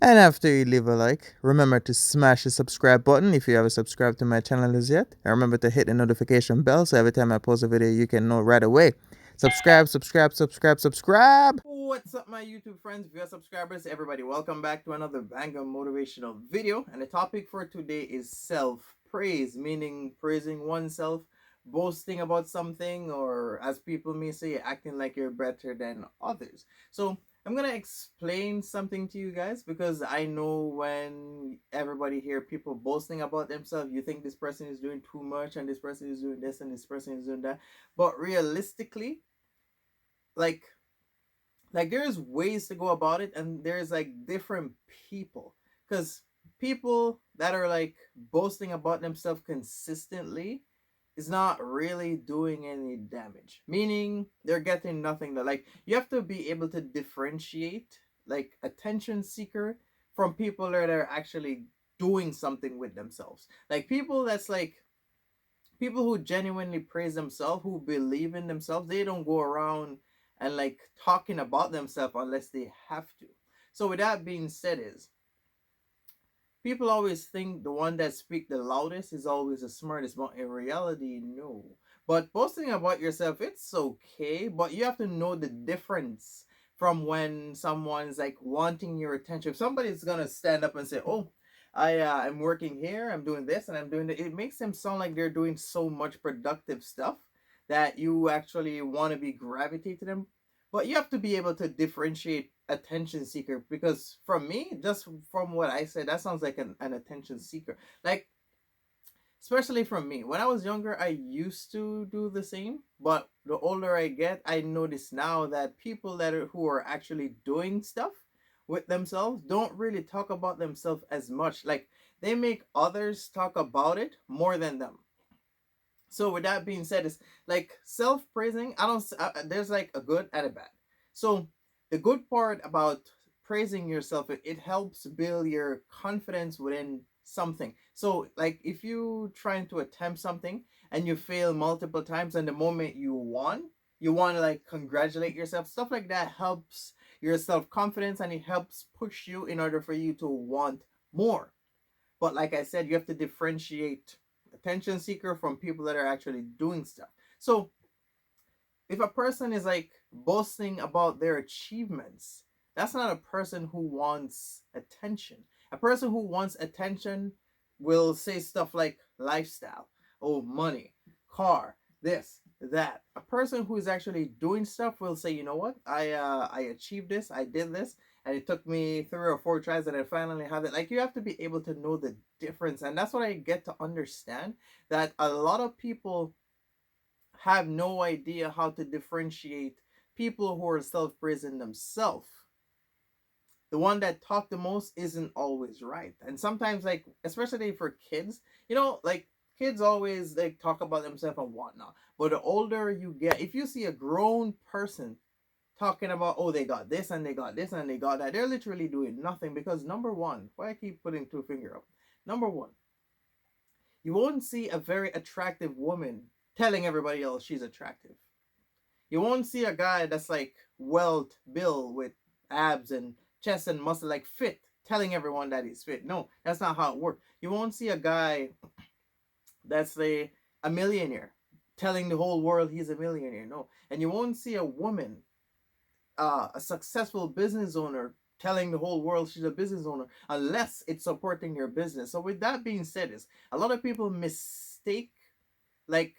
And after you leave a like, remember to smash the subscribe button if you haven't subscribed to my channel as yet. And remember to hit the notification bell so every time I post a video, you can know right away. Subscribe, subscribe, subscribe, subscribe. What's up, my YouTube friends, viewers, subscribers, everybody? Welcome back to another banger motivational video. And the topic for today is self-praise, meaning praising oneself, boasting about something, or as people may say, acting like you're better than others. So I'm gonna explain something to you guys because I know when everybody hear people boasting about themselves, you think this person is doing too much and this person is doing this and this person is doing that. But realistically, like there's ways to go about it, and there's like different people. Because people that are like boasting about themselves consistently is not really doing any damage, meaning they're getting nothing. That like, you have to be able to differentiate like attention seeker from people that are actually doing something with themselves. Like people that's like people who genuinely praise themselves, who believe in themselves, they don't go around and like talking about themselves unless they have to. So with that being said, is people always think the one that speak the loudest is always the smartest, but in reality, no. But boasting about yourself, it's okay, but you have to know the difference from when someone's like wanting your attention. If somebody's gonna stand up and say, "Oh, I'm working here, I'm doing this, and I'm doing that," it makes them sound like they're doing so much productive stuff that you actually want to be gravitate to them. But you have to be able to differentiate attention seeker, because from me, just from what I said, that sounds like an attention seeker. Like, especially from me. When I was younger, I used to do the same, but the older I get, I notice now that people who are actually doing stuff with themselves don't really talk about themselves as much. Like, they make others talk about it more than them. So with that being said, it's like self-praising. I don't. There's like a good and a bad. So the good part about praising yourself, it helps build your confidence within something. So like if you trying to attempt something and you fail multiple times, and the moment you won, you want to like congratulate yourself. Stuff like that helps your self-confidence, and it helps push you in order for you to want more. But like I said, you have to differentiate attention seeker from people that are actually doing stuff. So if a person is like boasting about their achievements, that's not a person who wants attention. A person who wants attention will say stuff like lifestyle, oh, money, car, this, that. A person who is actually doing stuff will say, you know what, I achieved this, I did this, and it took me 3 or 4 tries, and I finally have it. Like, you have to be able to know the difference, and that's what I get to understand, that a lot of people have no idea how to differentiate people who are self-praising themselves. The one that talk the most isn't always right. And sometimes, like, especially for kids, like kids always like talk about themselves and whatnot. But the older you get, if you see a grown person talking about, oh, they got this and they got this and they got that, they're literally doing nothing. Because number one, why I keep putting two finger up, number one, you won't see a very attractive woman telling everybody else she's attractive. You won't see a guy that's like well built with abs and chest and muscle, like fit, telling everyone that he's fit. No, that's not how it works. You won't see a guy that's a millionaire telling the whole world he's a millionaire. No. And you won't see a woman, a successful business owner, telling the whole world she's a business owner, unless it's supporting your business. So with that being said, is a lot of people mistake like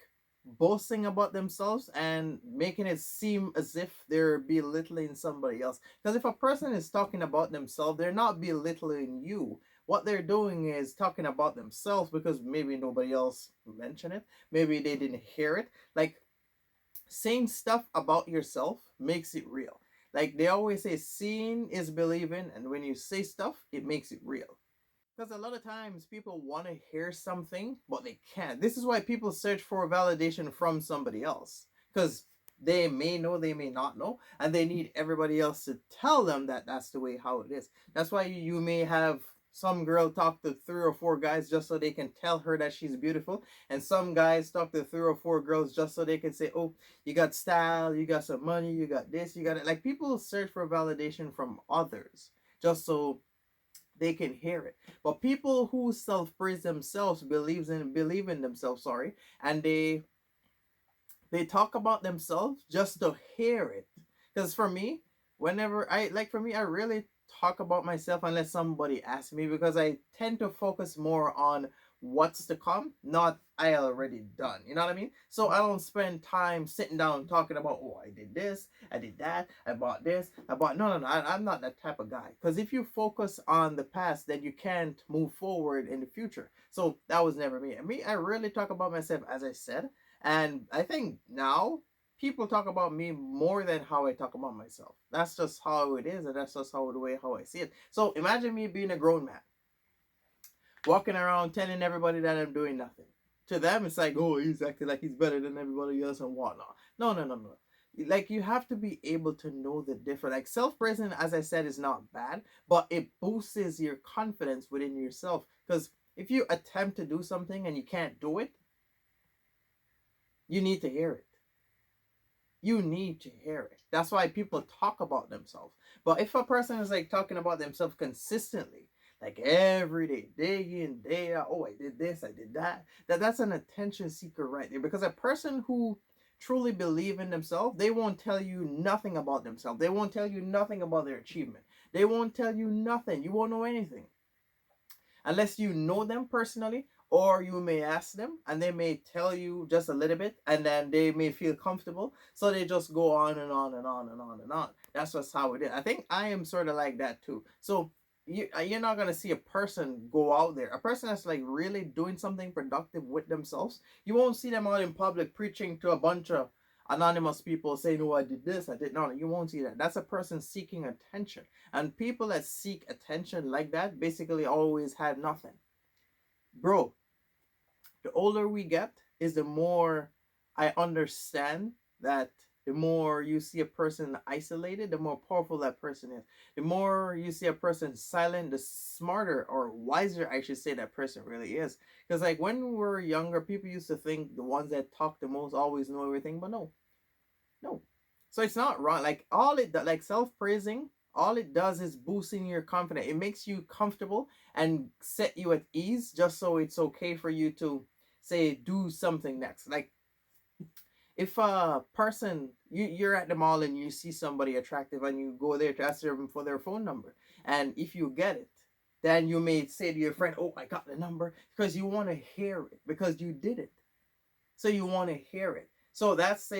boasting about themselves and making it seem as if they're belittling somebody else. Because if a person is talking about themselves, they're not belittling you. What they're doing is talking about themselves because maybe nobody else mentioned it, maybe they didn't hear it. Like, saying stuff about yourself makes it real. Like they always say, seeing is believing, and when you say stuff, it makes it real. Because a lot of times people want to hear something, but they can't. This is why people search for validation from somebody else. Because they may know, they may not know, and they need everybody else to tell them that that's the way how it is. That's why you may have some girl talk to 3 or 4 guys just so they can tell her that she's beautiful, and some guys talk to 3 or 4 girls just so they can say, "Oh, you got style, you got some money, you got this, you got it." Like, people search for validation from others just so they can hear it. But people who self-praise themselves believe in themselves, sorry, and they talk about themselves just to hear it. Because for me, for me, I really talk about myself unless somebody asks me, because I tend to focus more on what's to come, not I already done. You know what I mean? So I don't spend time sitting down talking about, oh, I did this, I did that, I bought this, I bought. No, no, no. I'm not that type of guy. Because if you focus on the past, then you can't move forward in the future. So that was never me. And me, I really talk about myself, as I said. And I think now people talk about me more than how I talk about myself. That's just how it is, and that's just how the way how I see it. So imagine me being a grown man, walking around telling everybody that I'm doing nothing. To them, it's like, oh, he's acting like he's better than everybody else and whatnot. No, no, no, no. Like, you have to be able to know the difference. Like, self-praising, as I said, is not bad, but it boosts your confidence within yourself. Because if you attempt to do something and you can't do it, you need to hear it. You need to hear it. That's why people talk about themselves. But if a person is like talking about themselves consistently, like every day, day in, day out, oh, I did this, I did that, that's an attention seeker right there. Because a person who truly believe in themselves, they won't tell you nothing about themselves. They won't tell you nothing about their achievement. They won't tell you nothing. You won't know anything unless you know them personally, or you may ask them and they may tell you just a little bit, and then they may feel comfortable, so they just go on and on and on and on and on. That's just how it is. I think I am sort of like that too. So you're not going to see a person go out there, a person that's like really doing something productive with themselves. You won't see them out in public preaching to a bunch of anonymous people saying, oh, I did this, I did not. You won't see that. That's a person seeking attention. And people that seek attention like that basically always had nothing. Bro, the older we get is the more I understand that the more you see a person isolated, the more powerful that person is. The more you see a person silent, the smarter or wiser, I should say, that person really is. Because like when we were younger, people used to think the ones that talk the most always know everything, but no, no. So it's not wrong. Like like self-praising, all it does is boosting your confidence. It makes you comfortable and set you at ease, just so it's okay for you to say do something next. Like if a person, you're at the mall and you see somebody attractive and you go there to ask them for their phone number, and if you get it, then you may say to your friend, oh, I got the number, because you want to hear it, because you did it, so you want to hear it. So that's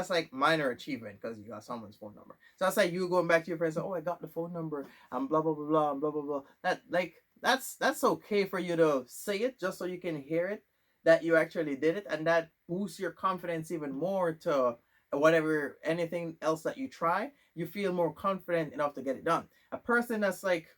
like minor achievement, because you got someone's phone number. So that's like you going back to your friends, oh, I got the phone number, and blah blah blah blah and blah blah blah. That's okay for you to say it, just so you can hear it, that you actually did it, and that boosts your confidence even more to whatever anything else that you try. You feel more confident enough to get it done. A person that's like,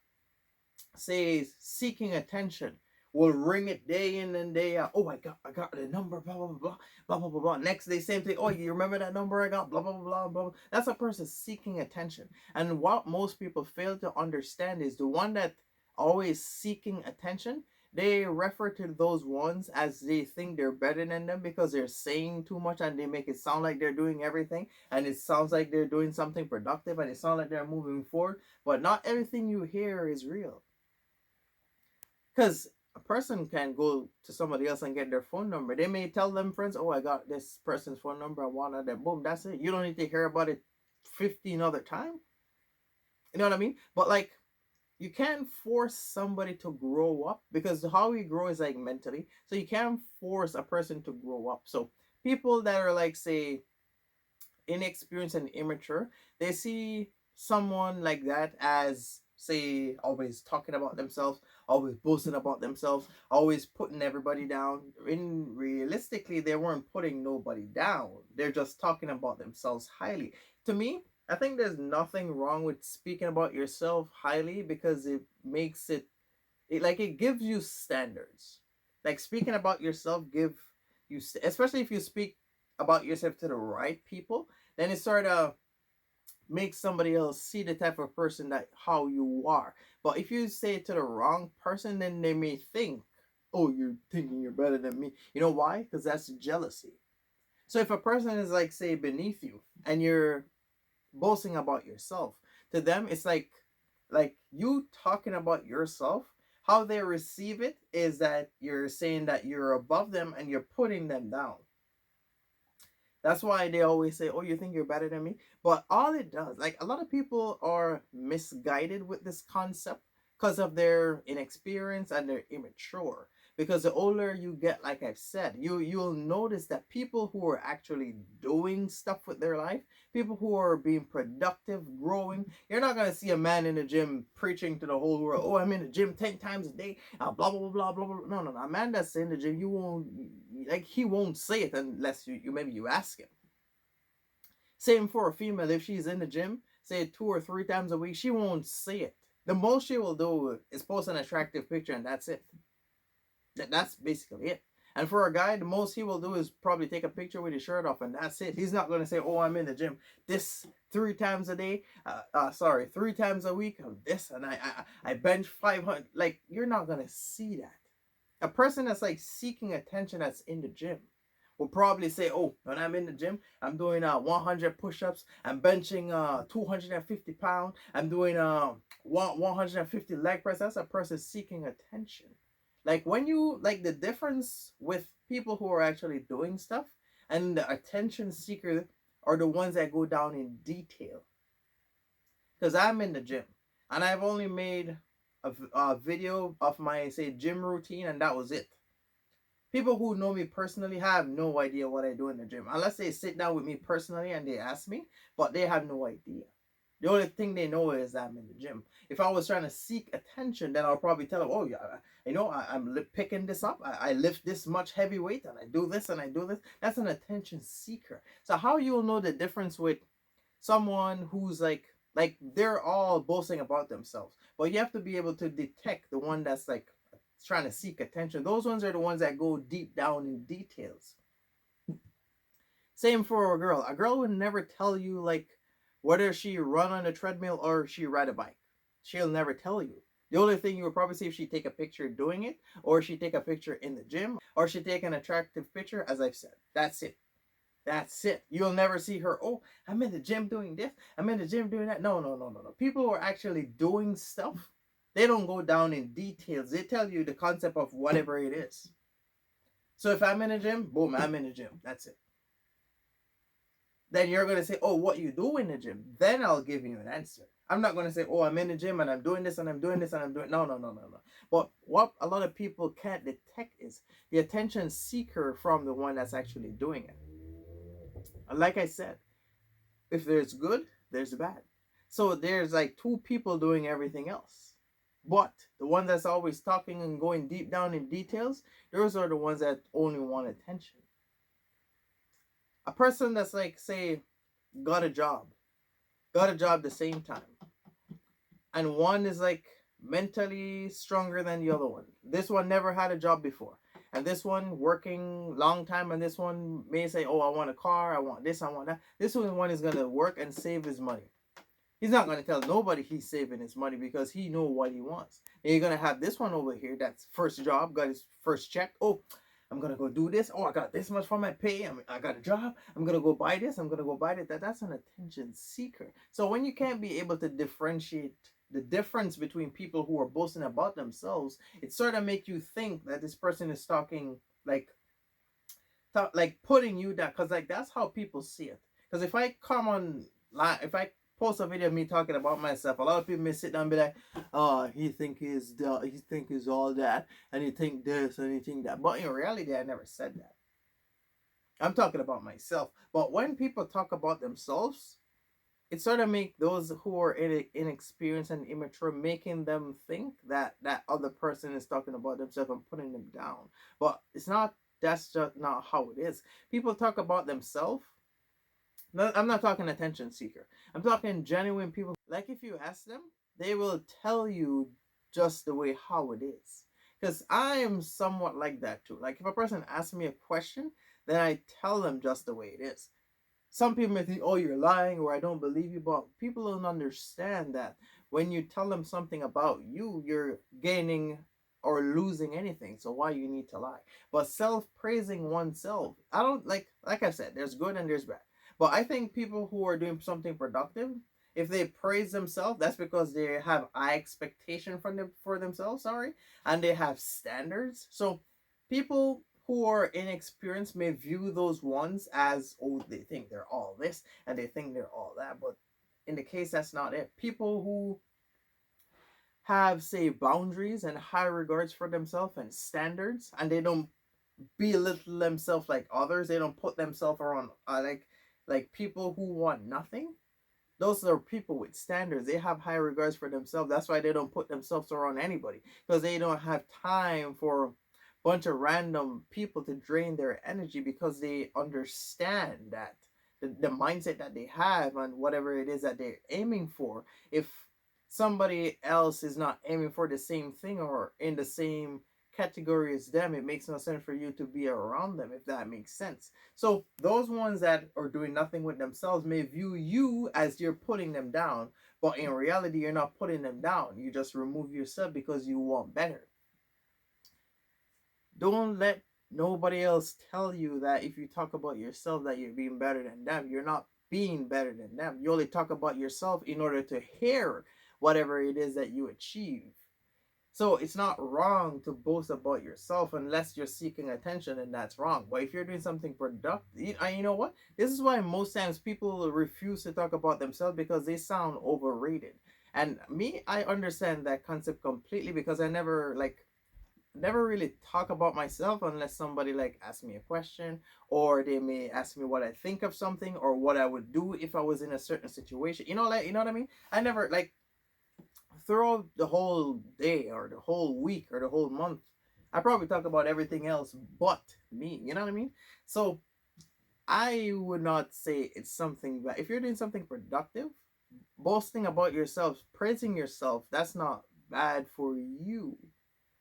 say, seeking attention will ring it day in and day out. Oh, I got the number, blah blah blah blah blah blah blah. Next day, same thing. Oh, you remember that number I got? Blah blah blah blah blah. That's a person seeking attention. And what most people fail to understand is the one that always seeking attention, they refer to those ones as they think they're better than them, because they're saying too much and they make it sound like they're doing everything, and it sounds like they're doing something productive, and it sounds like they're moving forward. But not everything you hear is real. Because a person can go to somebody else and get their phone number. They may tell them friends, oh, I got this person's phone number, I wanted that. Boom, that's it. You don't need to hear about it 15 other times. You know what I mean? But like, you can't force somebody to grow up, because how we grow is like mentally. So you can't force a person to grow up. So people that are like, say, inexperienced and immature, they see someone like that as, say, always talking about themselves, always boasting about themselves, always putting everybody down. In realistically, they weren't putting nobody down. They're just talking about themselves highly. To me, I think there's nothing wrong with speaking about yourself highly, because it makes it gives you standards. Like, speaking about yourself give you, especially if you speak about yourself to the right people, then it sort of makes somebody else see the type of person that how you are. But if you say it to the wrong person, then they may think, oh, you're thinking you're better than me. You know why? Because that's jealousy. So if a person is like, say, beneath you and you're boasting about yourself, to them it's like you talking about yourself, how they receive it is that you're saying that you're above them and you're putting them down. That's why they always say, "Oh, you think you're better than me?" But all it does, like a lot of people are misguided with this concept because of their inexperience and they're immature. Because the older you get, like I've said, you'll notice that people who are actually doing stuff with their life, people who are being productive, growing, you're not gonna see a man in the gym preaching to the whole world. "Oh, I'm in the gym 10 times a day." Blah blah blah blah blah. No, no, no. A man that's in the gym, you won't like he won't say it unless you maybe you ask him. Same for a female. If she's in the gym, say 2 or 3 times a week, she won't say it. The most she will do is post an attractive picture, and that's it. That's basically it. And for a guy, the most he will do is probably take a picture with his shirt off, and that's it. He's not going to say, "Oh, I'm in the gym this 3 times a day." Sorry, 3 times a week of this, and I bench 500. Like you're not going to see that. A person that's like seeking attention that's in the gym will probably say, "Oh, when I'm in the gym, I'm doing 100 push-ups, I'm benching 250 pounds, I'm doing 150 leg press." That's a person seeking attention. Like when you like the difference with people who are actually doing stuff and the attention seeker are the ones that go down in detail. Because I'm in the gym and I've only made a video of my say gym routine and that was it. People who know me personally have no idea what I do in the gym unless they sit down with me personally and they ask me, but they have no idea. The only thing they know is that I'm in the gym. If I was trying to seek attention, then I'll probably tell them, "Oh yeah, I'm picking this up. I lift this much heavy weight and I do this and I do this." That's an attention seeker. So how you'll know the difference with someone who's like they're all boasting about themselves, but you have to be able to detect the one that's like trying to seek attention. Those ones are the ones that go deep down in details. Same for a girl. A girl would never tell you like whether she run on a treadmill or she ride a bike. She'll never tell you. The only thing you would probably see if she take a picture doing it, or she take a picture in the gym, or she take an attractive picture, as I've said. That's it. That's it. You'll never see her, "Oh, I'm in the gym doing this. I'm in the gym doing that." No, no, no, no, no. People who are actually doing stuff, they don't go down in details. They tell you the concept of whatever it is. So if I'm in a gym, boom, I'm in a gym. That's it. Then you're going to say, "Oh, what you do in the gym?" Then I'll give you an answer. I'm not going to say, "Oh, I'm in the gym and I'm doing this and I'm doing this and I'm doing." No, no, no, no, no. But what a lot of people can't detect is the attention seeker from the one that's actually doing it. And like I said, if there's good, there's bad. So there's like two people doing everything else. But the one that's always talking and going deep down in details, those are the ones that only want attention. A person that's like, say, got a job, the same time, and one is like mentally stronger than the other one. This one never had a job before, and this one working long time, and this one may say, "Oh, I want a car, I want this, I want that." This one is gonna work and save his money. He's not going to tell nobody he's saving his money because he know what he wants. And you're going to have this one over here that's first job, got his first check. "Oh, I'm going to go do this. Oh, I got this much for my pay. I got a job. I'm going to go buy this. I'm going to go buy that." That's an attention seeker. So when you can't be able to differentiate the difference between people who are boasting about themselves, it sort of make you think that this person is talking like like putting you down, because like that's how people see it. Because if I come on if I post a video of me talking about myself, a lot of people may sit down and be like, "Oh, he think he's all that, and he think this and he think that." But in reality, I never said that. I'm talking about myself. But when people talk about themselves, it sort of make those who are inexperienced and immature, making them think that that other person is talking about themselves and putting them down. But it's not. That's just not how it is. People talk about themselves. No, I'm not talking attention seeker. I'm talking genuine people. Like if you ask them, they will tell you just the way how it is. Because I am somewhat like that too. Like if a person asks me a question, then I tell them just the way it is. Some people may think, "Oh, you're lying," or "I don't believe you," but people don't understand that when you tell them something about you, you're gaining or losing anything. So why you need to lie? But self-praising oneself, I don't like I said, there's good and there's bad. But I think people who are doing something productive, If they praise themselves, that's because they have high expectation for themselves, sorry, and they have standards. So people who are inexperienced may view those ones as, oh, they think they're all this and they think they're all that. But in the case, that's not it. People who have, say, boundaries and high regards for themselves and standards, and they don't belittle themselves like others. They don't put themselves around like people who want nothing. Those are people with standards. They have high regards for themselves. That's why they don't put themselves around anybody, because they don't have time for a bunch of random people to drain their energy, because they understand that the mindset that they have and whatever it is that they're aiming for. If somebody else is not aiming for the same thing or in the same category as them, it makes no sense for you to be around them, if that makes sense. So those ones that are doing nothing with themselves may view you as you're putting them down, but in reality, you're not putting them down. You just remove yourself because you want better. Don't let nobody else tell you that if you talk about yourself that you're being better than them. You're not being better than them. You only talk about yourself in order to hear whatever it is that you achieve. So it's not wrong to boast about yourself unless you're seeking attention, and that's wrong. But if you're doing something productive, and you know what? This is why most times people refuse to talk about themselves, because they sound overrated. And me, I understand that concept completely, because I never really talk about myself unless somebody like asks me a question, or they may ask me what I think of something or what I would do if I was in a certain situation. You know what I mean? I never like throughout the whole day or the whole week or the whole month, I probably talk about everything else but me. You know what I mean? So I would not say it's something that if you're doing something productive, boasting about yourself, praising yourself, that's not bad for you.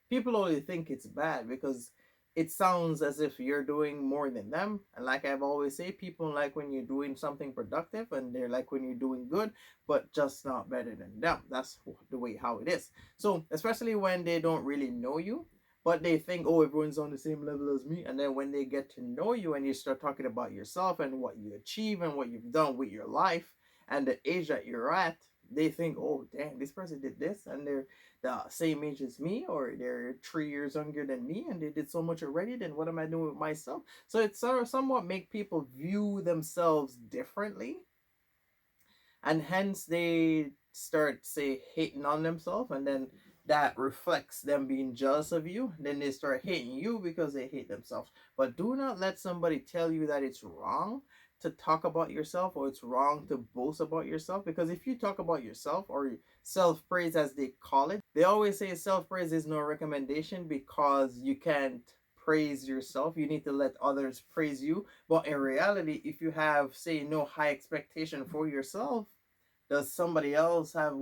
People only think it's bad because it sounds as if you're doing more than them. And like I've always say, people like when you're doing something productive, and they're like when you're doing good, but just not better than them. That's the way how it is. So especially when they don't really know you, but they think, oh, everyone's on the same level as me. And then when they get to know you and you start talking about yourself and what you achieve and what you've done with your life and the age that you're at, they think, oh, damn, this person did this, and they're the same age as me, or they're 3 years younger than me, and they did so much already. Then what am I doing with myself? So it's sort of somewhat make people view themselves differently, and hence they start, say, hating on themselves, and then that reflects them being jealous of you. Then they start hating you because they hate themselves. But do not let somebody tell you that it's wrong to talk about yourself, or it's wrong to boast about yourself, because if you talk about yourself, or self-praise as they call it, they always say self-praise is no recommendation, because you can't praise yourself. You need to let others praise you. But in reality, if you have, say, no high expectation for yourself, does somebody else have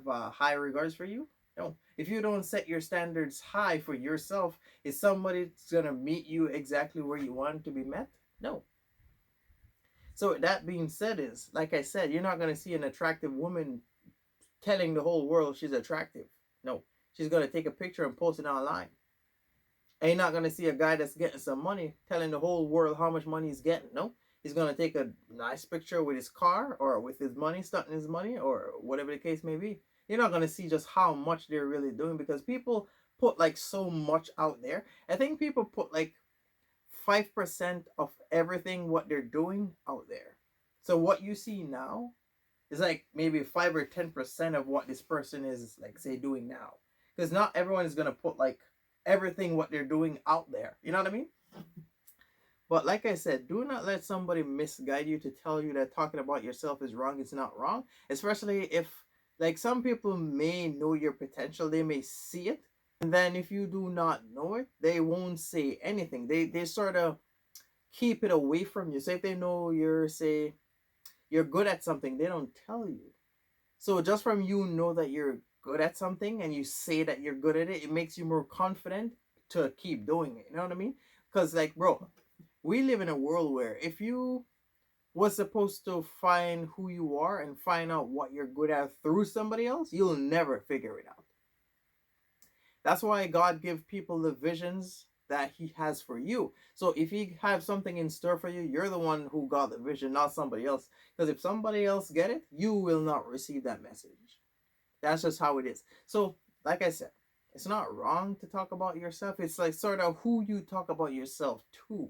high regards for you? No. If you don't set your standards high for yourself, is somebody gonna meet you exactly where you want to be met? No. So that being said, is like I said, you're not gonna see an attractive woman telling the whole world she's attractive. No. She's gonna take a picture and post it online. And you're not gonna see a guy that's getting some money telling the whole world how much money he's getting. No, he's gonna take a nice picture with his car or with his money, stunting his money, or whatever the case may be. You're not gonna see just how much they're really doing, because people put like so much out there. I think people put like 5% of everything what they're doing out there. So what you see now is like maybe 5 or 10% of what this person is, like, say, doing now. Because not everyone is gonna put like everything what they're doing out there. You know what I mean? But like I said, do not let somebody misguide you to tell you that talking about yourself is wrong. It's not wrong. Especially if, like, some people may know your potential, they may see it. And then if you do not know it, they won't say anything. They sort of keep it away from you. So if they know you're, say, you're good at something, they don't tell you. So just from you know that you're good at something and you say that you're good at it, it makes you more confident to keep doing it. You know what I mean? Because, like, bro, we live in a world where if you was supposed to find who you are and find out what you're good at through somebody else, you'll never figure it out. That's why God give people the visions that he has for you. So if he has something in store for you, you're the one who got the vision, not somebody else. Because if somebody else get it, you will not receive that message. That's just how it is. So, like I said, it's not wrong to talk about yourself. It's like sort of who you talk about yourself to.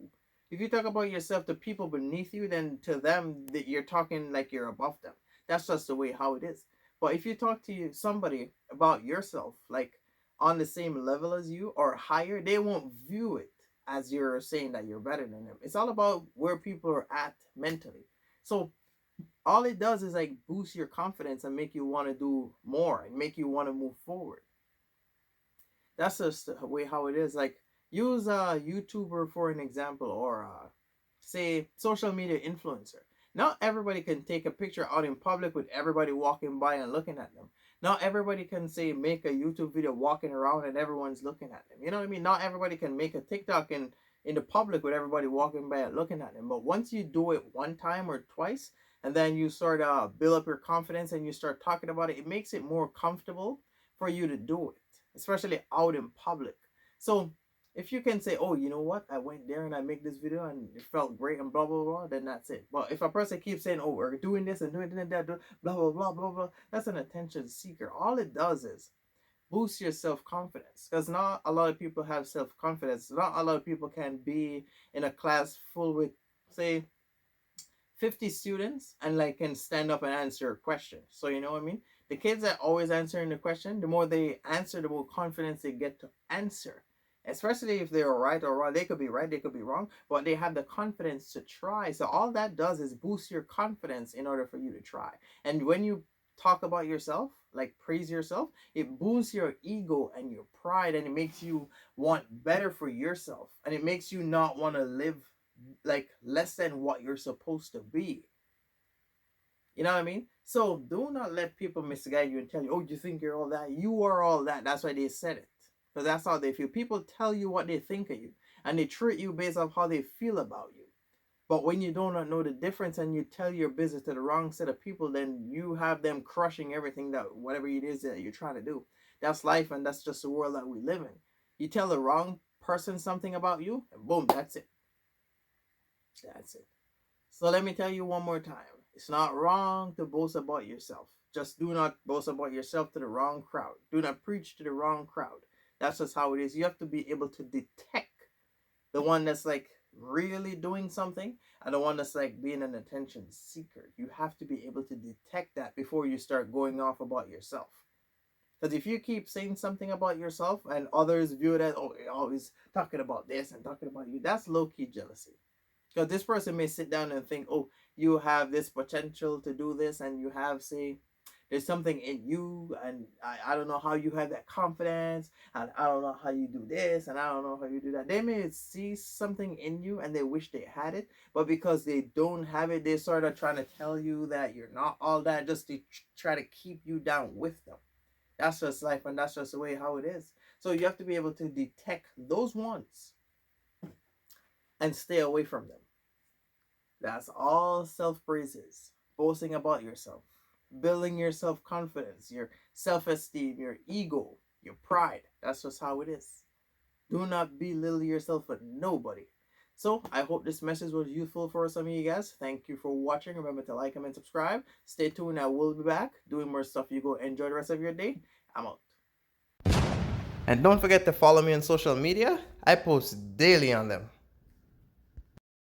If you talk about yourself to people beneath you, then to them that you're talking like you're above them. That's just the way how it is. But if you talk to somebody about yourself, like on the same level as you or higher, they won't view it as you're saying that you're better than them. It's all about where people are at mentally. So all it does is like boost your confidence and make you want to do more and make you want to move forward. That's just the way how it is. Like use a YouTuber for an example, or say social media influencer. Not everybody can take a picture out in public with everybody walking by and looking at them. Not everybody can say make a YouTube video walking around and everyone's looking at them. You know what I mean? Not everybody can make a TikTok in the public with everybody walking by and looking at them. But once you do it one time or twice, and then you sort of build up your confidence and you start talking about it, it makes it more comfortable for you to do it, especially out in public. So if you can say, oh, you know what, I went there and I made this video and it felt great and blah blah blah, then that's it. But if a person keeps saying, oh, we're doing this and doing that, blah blah blah blah blah, that's an attention seeker. All it does is boost your self-confidence, because not a lot of people have self-confidence. Not a lot of people can be in a class full with, say, 50 students and like can stand up and answer a question. So you know what I mean? The kids that always answering the question, the more they answer, the more confidence they get to answer. Especially if they're right or wrong. They could be right, they could be wrong, but they have the confidence to try. So all that does is boost your confidence in order for you to try. And when you talk about yourself, like praise yourself, it boosts your ego and your pride, and it makes you want better for yourself. And it makes you not want to live like less than what you're supposed to be. You know what I mean? So do not let people misguide you and tell you, oh, you think you're all that. You are all that. That's why they said it. Because that's how they feel. People tell you what they think of you, and they treat you based off how they feel about you. But when you do not know the difference and you tell your business to the wrong set of people, then you have them crushing everything, that whatever it is that you're trying to do. That's life, and that's just the world that we live in. You tell the wrong person something about you, and boom, that's it. That's it. So let me tell you one more time. It's not wrong to boast about yourself. Just do not boast about yourself to the wrong crowd. Do not preach to the wrong crowd. That's just how it is. You have to be able to detect the one that's like really doing something and the one that's like being an attention seeker. You have to be able to detect that before you start going off about yourself. Because if you keep saying something about yourself and others view it as, oh, you're always talking about this and talking about you, that's low-key jealousy. Because this person may sit down and think, oh, you have this potential to do this, and you have, say, there's something in you, and I don't know how you have that confidence, and I don't know how you do this, and I don't know how you do that. They may see something in you and they wish they had it, but because they don't have it, they're sort of trying to tell you that you're not all that, just to try to keep you down with them. That's just life, and that's just the way how it is. So you have to be able to detect those ones and stay away from them. That's all self-praise is. Boasting about yourself. Building your self-confidence, your self-esteem, your ego, your pride. That's just how it is. Do not belittle yourself with nobody. So I hope this message was useful for some of you guys. Thank you for watching. Remember to like, comment, subscribe. Stay tuned. I will be back doing more stuff. You go enjoy the rest of your day. I'm out. And don't forget to follow me on social media. I post daily on them.